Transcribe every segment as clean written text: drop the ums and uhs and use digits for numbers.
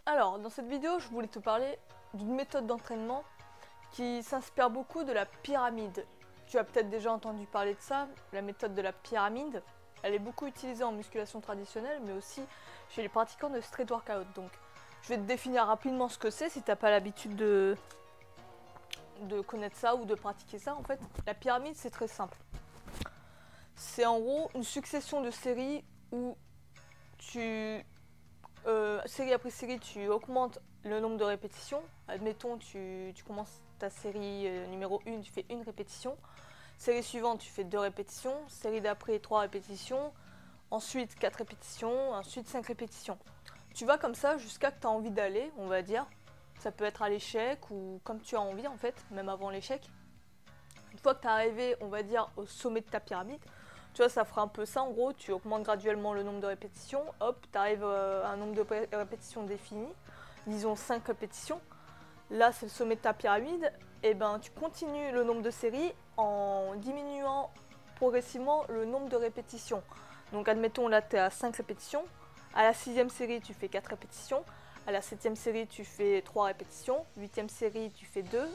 Alors, dans cette vidéo, je voulais te parler d'une méthode d'entraînement qui s'inspire beaucoup de la pyramide. Tu as peut-être déjà entendu parler de ça, la méthode de la pyramide. Elle est beaucoup utilisée en musculation traditionnelle, mais aussi chez les pratiquants de street workout. Donc, je vais te définir rapidement ce que c'est si tu n'as pas l'habitude de connaître ça ou de pratiquer ça. En fait, la pyramide, c'est très simple. C'est en gros une succession de séries où série après série, tu augmentes le nombre de répétitions. Admettons, tu commences ta série numéro 1, tu fais une répétition. Série suivante, tu fais 2 répétitions. Série d'après, 3 répétitions. Ensuite, 4 répétitions. Ensuite, 5 répétitions. Tu vas comme ça jusqu'à que tu as envie d'aller, on va dire. Ça peut être à l'échec ou comme tu as envie en fait, même avant l'échec. Une fois que tu es arrivé, on va dire, au sommet de ta pyramide, tu vois, ça fera un peu ça en gros, tu augmentes graduellement le nombre de répétitions, hop, tu arrives à un nombre de répétitions défini, disons 5 répétitions. Là, c'est le sommet de ta pyramide, et ben tu continues le nombre de séries en diminuant progressivement le nombre de répétitions. Donc admettons, là, tu es à 5 répétitions, à la 6e série, tu fais 4 répétitions, à la 7e série, tu fais 3 répétitions, 8e série, tu fais 2,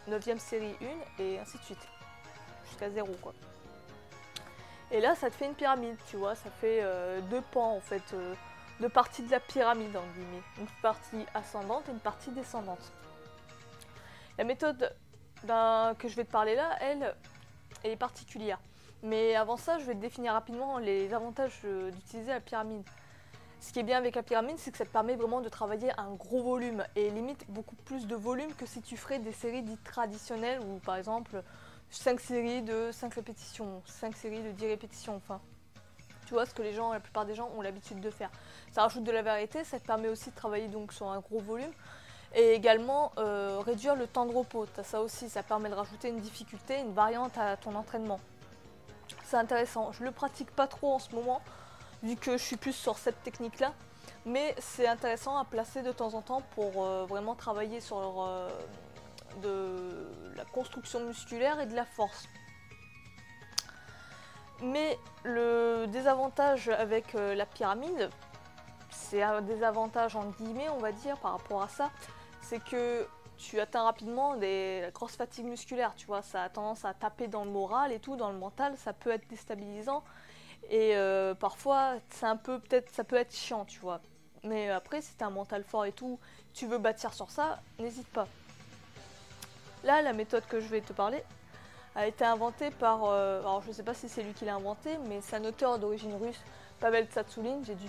9e série 1, et ainsi de suite, jusqu'à 0 quoi. Et là, ça te fait une pyramide, tu vois, ça fait 2 pans en fait, 2 parties de la pyramide en guillemets. Une partie ascendante et une partie descendante. La méthode que je vais te parler là, elle est particulière. Mais avant ça, je vais te définir rapidement les avantages d'utiliser la pyramide. Ce qui est bien avec la pyramide, c'est que ça te permet vraiment de travailler un gros volume et limite beaucoup plus de volume que si tu ferais des séries dites traditionnelles où par exemple 5 séries de 5 répétitions, 5 séries de 10 répétitions, enfin. Tu vois ce que la plupart des gens ont l'habitude de faire. Ça rajoute de la variété, ça te permet aussi de travailler donc sur un gros volume et également réduire le temps de repos. T'as ça aussi, ça permet de rajouter une difficulté, une variante à ton entraînement. C'est intéressant, je le pratique pas trop en ce moment vu que je suis plus sur cette technique là, mais c'est intéressant à placer de temps en temps pour vraiment travailler sur de la construction musculaire et de la force. Mais le désavantage avec la pyramide, c'est un désavantage en guillemets on va dire par rapport à ça, c'est que tu atteins rapidement la grosses fatigues musculaires, tu vois, ça a tendance à taper dans le moral et tout, dans le mental, ça peut être déstabilisant et parfois ça peut être chiant, tu vois. Mais après si t'as un mental fort et tout, tu veux bâtir sur ça, n'hésite pas. Là, la méthode que je vais te parler a été inventée par, alors je ne sais pas si c'est lui qui l'a inventé, mais c'est un auteur d'origine russe, Pavel Tsatsouline, j'ai dû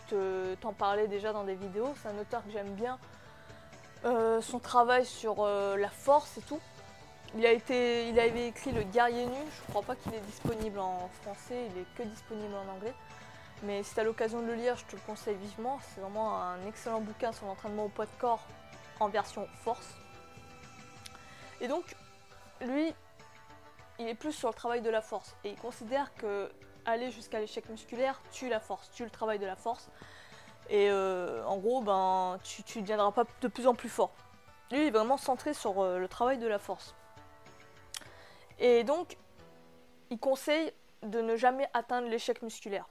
t'en parler déjà dans des vidéos, c'est un auteur que j'aime bien, son travail sur la force et tout. Il avait écrit Le Guerrier Nu, je crois pas qu'il est disponible en français, il est que disponible en anglais. Mais si tu as l'occasion de le lire, je te le conseille vivement, c'est vraiment un excellent bouquin sur l'entraînement au poids de corps en version force. Et donc, lui, il est plus sur le travail de la force et il considère que aller jusqu'à l'échec musculaire tue la force, tue le travail de la force et en gros ben tu deviendras pas de plus en plus fort. Lui il est vraiment centré sur le travail de la force. Et donc il conseille de ne jamais atteindre l'échec musculaire,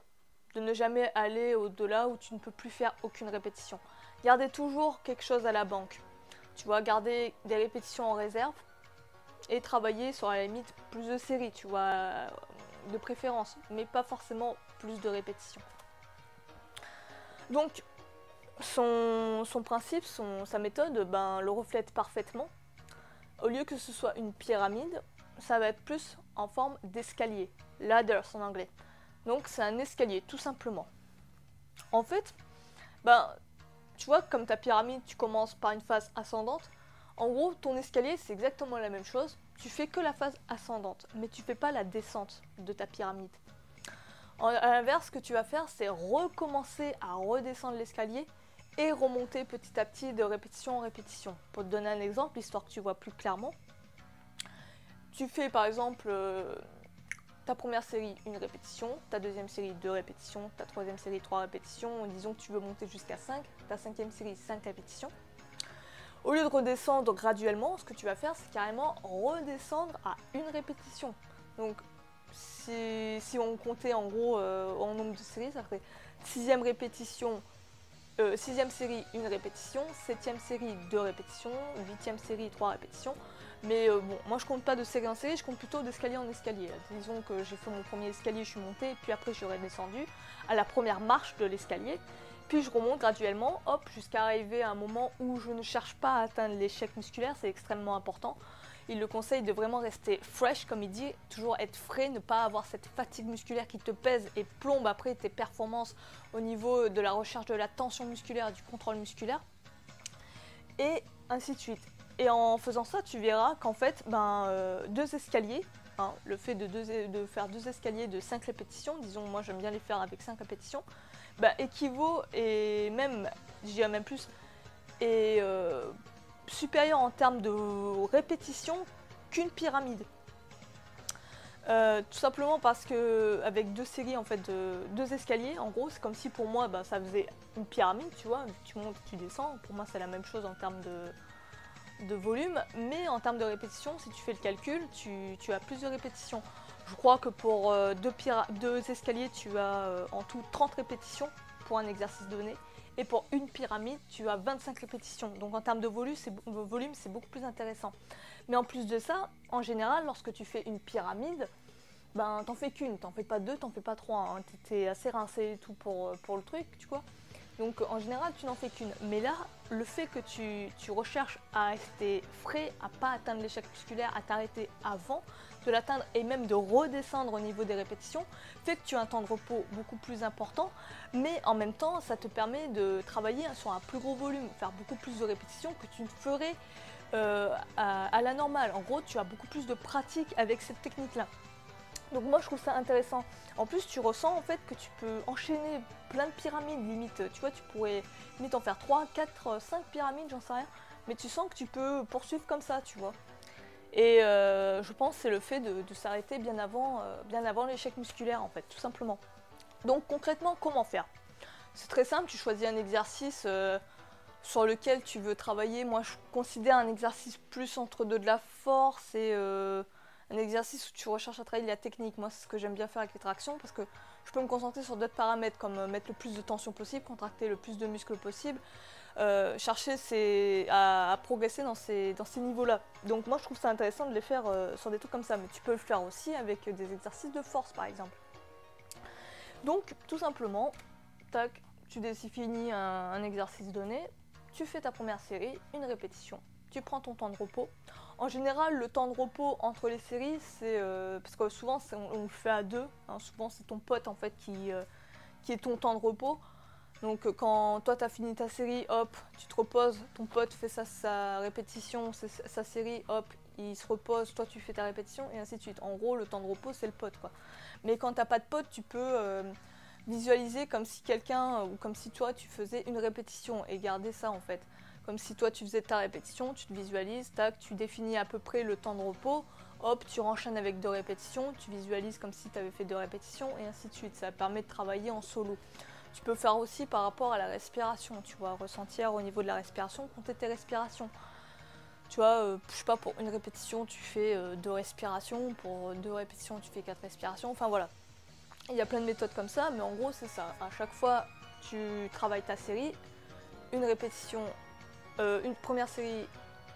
de ne jamais aller au-delà où tu ne peux plus faire aucune répétition. Gardez toujours quelque chose à la banque. Tu vois, garder des répétitions en réserve et travailler sur à la limite plus de séries, tu vois, de préférence, mais pas forcément plus de répétitions. Donc son principe, sa méthode, ben, le reflète parfaitement. Au lieu que ce soit une pyramide, ça va être plus en forme d'escalier, ladders en anglais. Donc c'est un escalier tout simplement. En fait, ben, tu vois, comme ta pyramide, tu commences par une phase ascendante. En gros, ton escalier, c'est exactement la même chose. Tu fais que la phase ascendante, mais tu fais pas la descente de ta pyramide. À l'inverse, ce que tu vas faire, c'est recommencer à redescendre l'escalier et remonter petit à petit de répétition en répétition. Pour te donner un exemple, histoire que tu vois plus clairement, tu fais par exemple ta première série, 1 répétition, ta deuxième série, 2 répétitions, ta troisième série, 3 répétitions, disons que tu veux monter jusqu'à 5, ta 5e série, 5 répétitions. Au lieu de redescendre graduellement, ce que tu vas faire, c'est carrément redescendre à 1 répétition. Donc, si on comptait en gros en nombre de séries, ça ferait 6e répétition, 6e série, 1 répétition, 7e série, 2 répétitions, 8e série, 3 répétitions. Mais bon, moi je compte pas de série en série, je compte plutôt d'escalier en escalier. Disons que j'ai fait mon premier escalier, je suis montée, puis après je suis redescendue à la première marche de l'escalier. Puis je remonte graduellement, hop, jusqu'à arriver à un moment où je ne cherche pas à atteindre l'échec musculaire, c'est extrêmement important. Il le conseille de vraiment rester fresh, comme il dit, toujours être frais, ne pas avoir cette fatigue musculaire qui te pèse et plombe après tes performances au niveau de la recherche de la tension musculaire, du contrôle musculaire, et ainsi de suite. Et en faisant ça, tu verras qu'en fait, 2 escaliers, hein, le fait de faire 2 escaliers de 5 répétitions, disons moi j'aime bien les faire avec 5 répétitions, équivaut, et même, je dirais même plus, est supérieur en termes de répétition qu'une pyramide. Tout simplement parce que avec 2 séries en fait, 2 escaliers, en gros, c'est comme si pour moi ça faisait une pyramide, tu vois, tu montes, tu descends, pour moi c'est la même chose en termes de volume, mais en termes de répétition, si tu fais le calcul, tu as plus de répétitions. Je crois que pour 2 escaliers, tu as en tout 30 répétitions pour un exercice donné. Et pour une pyramide, tu as 25 répétitions. Donc en termes de volume, c'est beaucoup plus intéressant. Mais en plus de ça, en général, lorsque tu fais une pyramide, t'en fais qu'une. T'en fais pas 2, t'en fais pas 3. Hein. T'es assez rincé et tout pour le truc, tu vois. Donc en général, tu n'en fais qu'une. Mais là, le fait que tu recherches à rester frais, à pas atteindre l'échec musculaire, à t'arrêter avant de l'atteindre et même de redescendre au niveau des répétitions, fait que tu as un temps de repos beaucoup plus important, mais en même temps, ça te permet de travailler sur un plus gros volume, faire beaucoup plus de répétitions que tu ne ferais à la normale. En gros, tu as beaucoup plus de pratique avec cette technique-là. Donc moi je trouve ça intéressant. En plus tu ressens en fait que tu peux enchaîner plein de pyramides limite. Tu vois, tu pourrais limite en faire 3, 4, 5 pyramides, j'en sais rien. Mais tu sens que tu peux poursuivre comme ça, tu vois. Et je pense que c'est le fait de s'arrêter bien avant l'échec musculaire en fait, tout simplement. Donc concrètement, comment faire? C'est très simple, tu choisis un exercice sur lequel tu veux travailler. Moi je considère un exercice plus entre de la force et un exercice où tu recherches à travailler la technique. Moi c'est ce que j'aime bien faire avec les tractions parce que je peux me concentrer sur d'autres paramètres comme mettre le plus de tension possible, contracter le plus de muscles possible, chercher à progresser dans ces niveaux-là. Donc moi je trouve ça intéressant de les faire sur des trucs comme ça, mais tu peux le faire aussi avec des exercices de force par exemple. Donc tout simplement, tac, tu définis un exercice donné, tu fais ta première série, une répétition, tu prends ton temps de repos. En général, le temps de repos entre les séries, c'est parce que souvent on le fait à deux, hein, souvent c'est ton pote en fait qui est ton temps de repos. Donc quand toi tu as fini ta série, hop, tu te reposes, ton pote fait sa répétition, sa série, hop, il se repose, toi tu fais ta répétition et ainsi de suite. En gros, le temps de repos c'est le pote quoi. Mais quand t'as pas de pote, tu peux visualiser comme si quelqu'un ou comme si toi tu faisais une répétition et garder ça en fait. Comme si toi tu faisais ta répétition, tu te visualises, tac, tu définis à peu près le temps de repos, hop, tu enchaînes avec 2 répétitions, tu visualises comme si tu avais fait 2 répétitions et ainsi de suite. Ça permet de travailler en solo. Tu peux faire aussi par rapport à la respiration, tu vois, ressentir au niveau de la respiration, compter tes respirations. Tu vois, je sais pas, pour une répétition tu fais 2 respirations, pour 2 répétitions tu fais 4 respirations, enfin voilà. Il y a plein de méthodes comme ça, mais en gros c'est ça. À chaque fois tu travailles ta série, une répétition, une première série,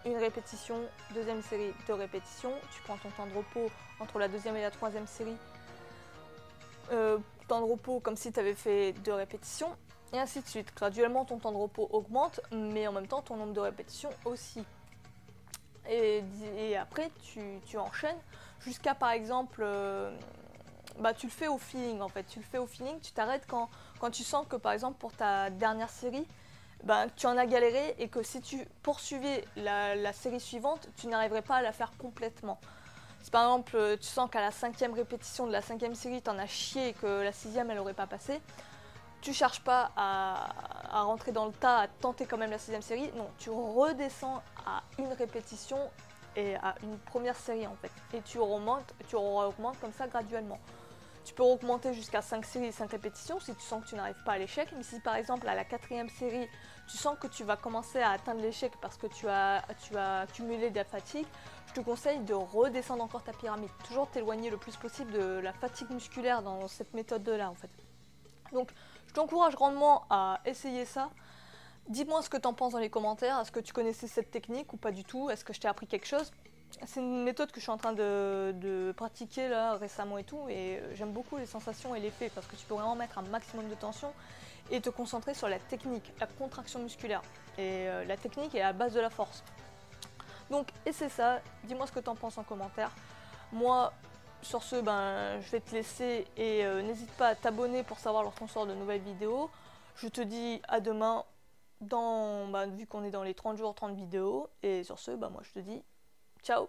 une répétition, deuxième série, 2 répétitions, tu prends ton temps de repos entre la deuxième et la troisième série. Temps de repos comme si tu avais fait 2 répétitions, et ainsi de suite. Graduellement, ton temps de repos augmente, mais en même temps, ton nombre de répétitions aussi. Et après, tu enchaînes jusqu'à, par exemple, tu le fais au feeling, en fait. Tu le fais au feeling, tu t'arrêtes quand tu sens que, par exemple, pour ta dernière série, tu en as galéré et que si tu poursuivais la série suivante, tu n'arriverais pas à la faire complètement. Si par exemple tu sens qu'à la 5e répétition de la 5e série t'en as chié et que la 6e elle n'aurait pas passé, tu cherches pas à rentrer dans le tas, à tenter quand même la 6e série, non, tu redescends à une répétition et à une première série en fait, et tu augmentes comme ça graduellement. Tu peux augmenter jusqu'à 5 séries et 5 répétitions si tu sens que tu n'arrives pas à l'échec, mais si par exemple à la 4e série tu sens que tu vas commencer à atteindre l'échec parce que tu as accumulé de la fatigue, je te conseille de redescendre encore ta pyramide, toujours t'éloigner le plus possible de la fatigue musculaire dans cette méthode-là en fait. Donc je t'encourage grandement à essayer ça. Dis-moi ce que tu en penses dans les commentaires. Est-ce que tu connaissais cette technique ou pas du tout? Est-ce que je t'ai appris quelque chose? C'est une méthode que je suis en train de pratiquer là récemment et tout, et j'aime beaucoup les sensations et l'effet parce que tu peux vraiment mettre un maximum de tension et te concentrer sur la technique, la contraction musculaire. Et la technique est à la base de la force. Donc essaie ça, dis-moi ce que tu en penses en commentaire. Moi, sur ce, je vais te laisser et n'hésite pas à t'abonner pour savoir lorsqu'on sort de nouvelles vidéos. Je te dis à demain, vu qu'on est dans les 30 jours, 30 vidéos. Et sur ce, moi je te dis ciao.